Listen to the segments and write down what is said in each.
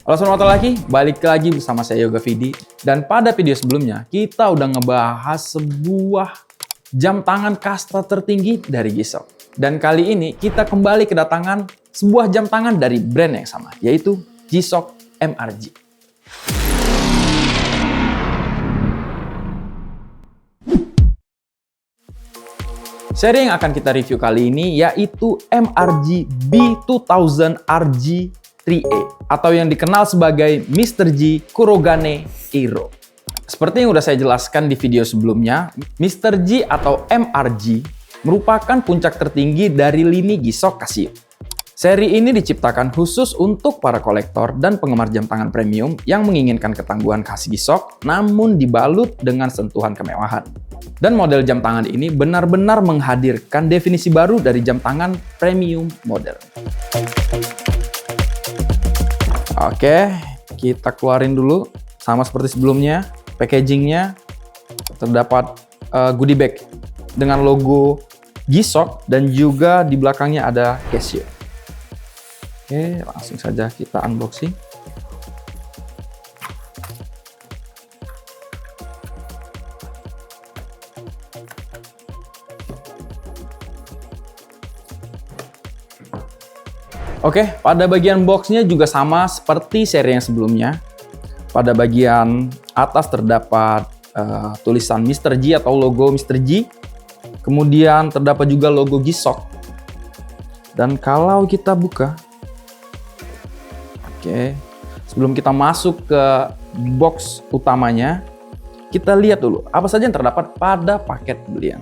Halo selamat lagi, balik lagi bersama saya Yoga Vidi. Dan pada video sebelumnya, kita udah ngebahas sebuah jam tangan kasta tertinggi dari G-Shock. Dan kali ini kita kembali kedatangan sebuah jam tangan dari brand yang sama, yaitu G-Shock MRG. Seri yang akan kita review kali ini yaitu MRG B2000 RG 3A atau yang dikenal sebagai Mr. G Kurogane Hero. Seperti yang udah saya jelaskan di video sebelumnya, Mr. G atau MRG merupakan puncak tertinggi dari lini G-Shock Casio. Seri ini diciptakan khusus untuk para kolektor dan penggemar jam tangan premium yang menginginkan ketangguhan khas G-Shock namun dibalut dengan sentuhan kemewahan. Dan model jam tangan ini benar-benar menghadirkan definisi baru dari jam tangan premium modern. Oke, kita keluarin dulu sama seperti sebelumnya. Packagingnya terdapat goodie bag dengan logo G-Shock dan juga di belakangnya ada Casio. Oke, langsung saja kita unboxing. Oke, pada bagian boxnya juga sama seperti seri yang sebelumnya. Pada bagian atas terdapat tulisan Mr. G atau logo Mr. G. Kemudian terdapat juga logo G-Shock. Dan kalau kita buka, oke, sebelum kita masuk ke box utamanya, kita lihat dulu apa saja yang terdapat pada paket pembelian.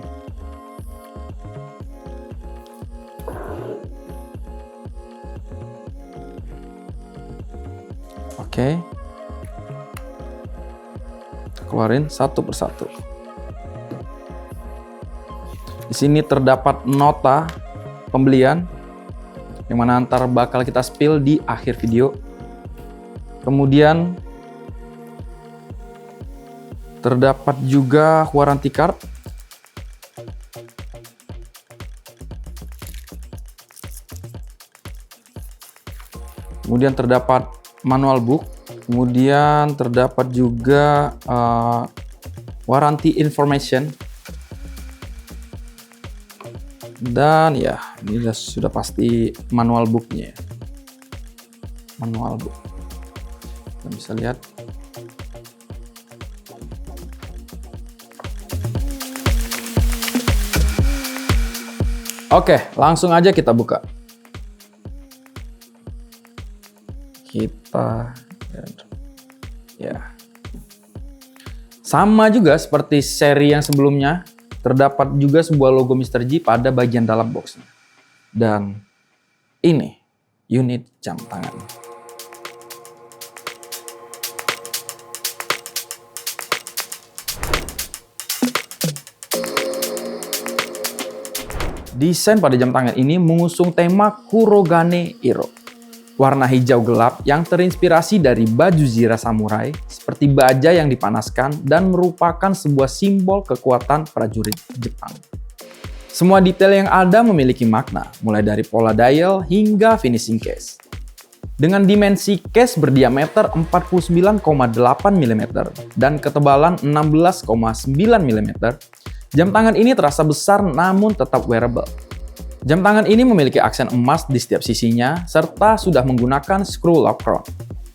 Oke, kita keluarin satu persatu. Di sini terdapat nota pembelian yang mana ntar bakal kita spill di akhir video. Kemudian terdapat juga warranty card. Kemudian terdapat manual book, kemudian terdapat juga warranty information, dan ya ini sudah pasti manual booknya. Manual book, kita bisa lihat. Oke, langsung aja kita buka. Sama juga seperti seri yang sebelumnya, terdapat juga sebuah logo Mr. G pada bagian dalam boxnya. Dan ini unit jam tangan. Desain pada jam tangan ini mengusung tema Kurogane Hero. Warna hijau gelap yang terinspirasi dari baju zira samurai seperti baja yang dipanaskan dan merupakan sebuah simbol kekuatan prajurit Jepang. Semua detail yang ada memiliki makna, mulai dari pola dial hingga finishing case. Dengan dimensi case berdiameter 49,8 mm dan ketebalan 16,9 mm, jam tangan ini terasa besar namun tetap wearable. Jam tangan ini memiliki aksen emas di setiap sisinya, serta sudah menggunakan screw lock crown.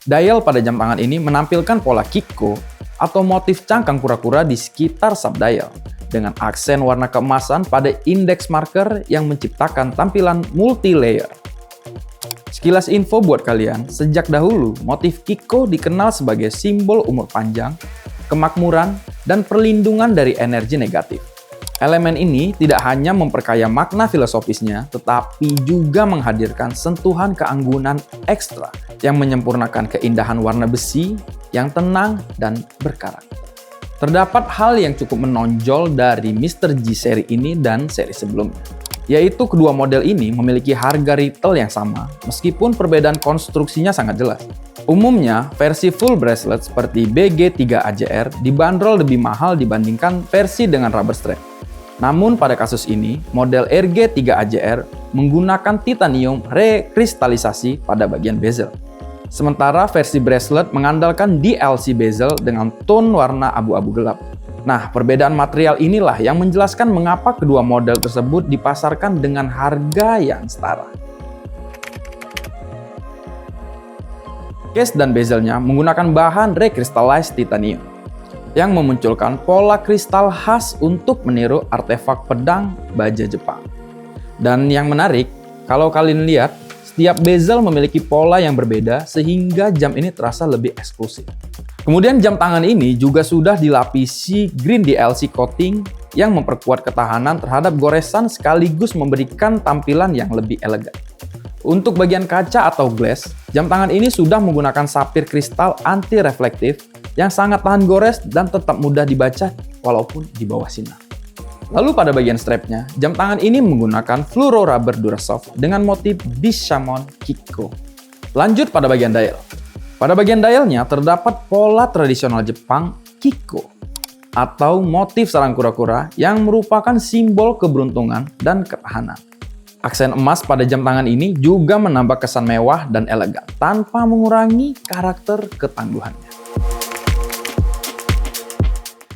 Dial pada jam tangan ini menampilkan pola Kikko atau motif cangkang kura-kura di sekitar subdial, dengan aksen warna keemasan pada index marker yang menciptakan tampilan multi-layer. Sekilas info buat kalian, sejak dahulu motif Kikko dikenal sebagai simbol umur panjang, kemakmuran, dan perlindungan dari energi negatif. Elemen ini tidak hanya memperkaya makna filosofisnya, tetapi juga menghadirkan sentuhan keanggunan ekstra yang menyempurnakan keindahan warna besi yang tenang dan berkarakter. Terdapat hal yang cukup menonjol dari Mr. G seri ini dan seri sebelumnya, yaitu kedua model ini memiliki harga retail yang sama, meskipun perbedaan konstruksinya sangat jelas. Umumnya, versi full bracelet seperti BG3AJR dibanderol lebih mahal dibandingkan versi dengan rubber strap. Namun pada kasus ini, model RG3AJR menggunakan titanium rekristalisasi pada bagian bezel. Sementara versi bracelet mengandalkan DLC bezel dengan tone warna abu-abu gelap. Nah, perbedaan material inilah yang menjelaskan mengapa kedua model tersebut dipasarkan dengan harga yang setara. Case dan bezelnya menggunakan bahan recrystallized titanium yang memunculkan pola kristal khas untuk meniru artefak pedang baja Jepang. Dan yang menarik, kalau kalian lihat, setiap bezel memiliki pola yang berbeda sehingga jam ini terasa lebih eksklusif. Kemudian jam tangan ini juga sudah dilapisi green DLC coating yang memperkuat ketahanan terhadap goresan sekaligus memberikan tampilan yang lebih elegan. Untuk bagian kaca atau glass, jam tangan ini sudah menggunakan sapphire kristal anti-reflektif yang sangat tahan gores dan tetap mudah dibaca walaupun di bawah sinar. Lalu pada bagian strapnya, jam tangan ini menggunakan fluoro rubber Durasoft dengan motif Bishamon Kikko. Lanjut pada bagian dial. Pada bagian dialnya terdapat pola tradisional Jepang Kikko atau motif sarang kura-kura yang merupakan simbol keberuntungan dan ketahanan. Aksen emas pada jam tangan ini juga menambah kesan mewah dan elegan tanpa mengurangi karakter ketangguhannya.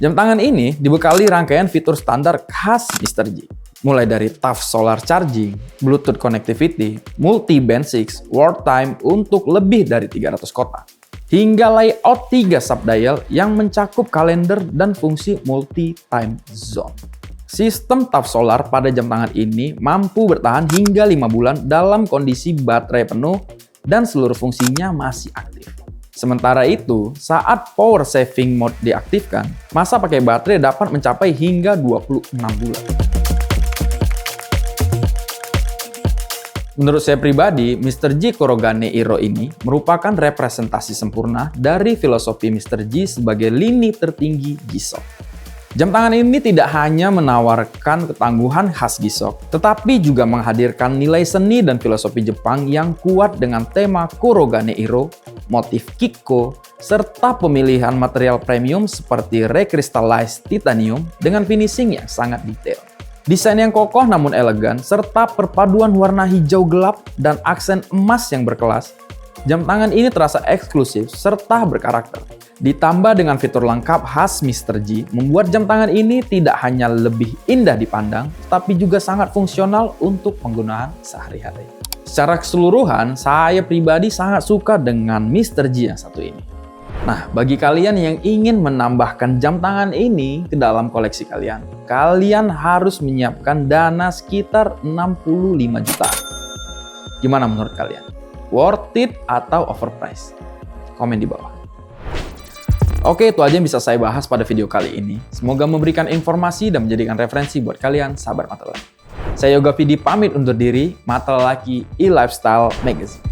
Jam tangan ini dibekali rangkaian fitur standar khas Mr. G. Mulai dari TAF Solar Charging, Bluetooth Connectivity, Multi-Band 6, World Time untuk lebih dari 300 kota, hingga layout 3 subdial yang mencakup kalender dan fungsi Multi-Time Zone. Sistem TAF Solar pada jam tangan ini mampu bertahan hingga 5 bulan dalam kondisi baterai penuh dan seluruh fungsinya masih aktif. Sementara itu, saat power saving mode diaktifkan, masa pakai baterai dapat mencapai hingga 26 bulan. Menurut saya pribadi, Mr. G Kurogane Iro ini merupakan representasi sempurna dari filosofi Mr. G sebagai lini tertinggi G-Shock. Jam tangan ini tidak hanya menawarkan ketangguhan khas G-Shock, tetapi juga menghadirkan nilai seni dan filosofi Jepang yang kuat dengan tema Kurogane Iro, motif Kikko, serta pemilihan material premium seperti recrystallized titanium dengan finishing yang sangat detail. Desain yang kokoh namun elegan, serta perpaduan warna hijau gelap dan aksen emas yang berkelas, jam tangan ini terasa eksklusif serta berkarakter. Ditambah dengan fitur lengkap khas Mr. G, membuat jam tangan ini tidak hanya lebih indah dipandang, tapi juga sangat fungsional untuk penggunaan sehari-hari. Secara keseluruhan, saya pribadi sangat suka dengan Mr. G yang satu ini. Nah, bagi kalian yang ingin menambahkan jam tangan ini ke dalam koleksi kalian, kalian harus menyiapkan dana sekitar 65 juta. Gimana menurut kalian? Worth it atau overpriced? Komen di bawah. Oke, itu aja yang bisa saya bahas pada video kali ini. Semoga memberikan informasi dan menjadikan referensi buat kalian sahabat mata lelaki. Saya Yoga Vidi pamit undur diri, mata lelaki e-lifestyle magazine.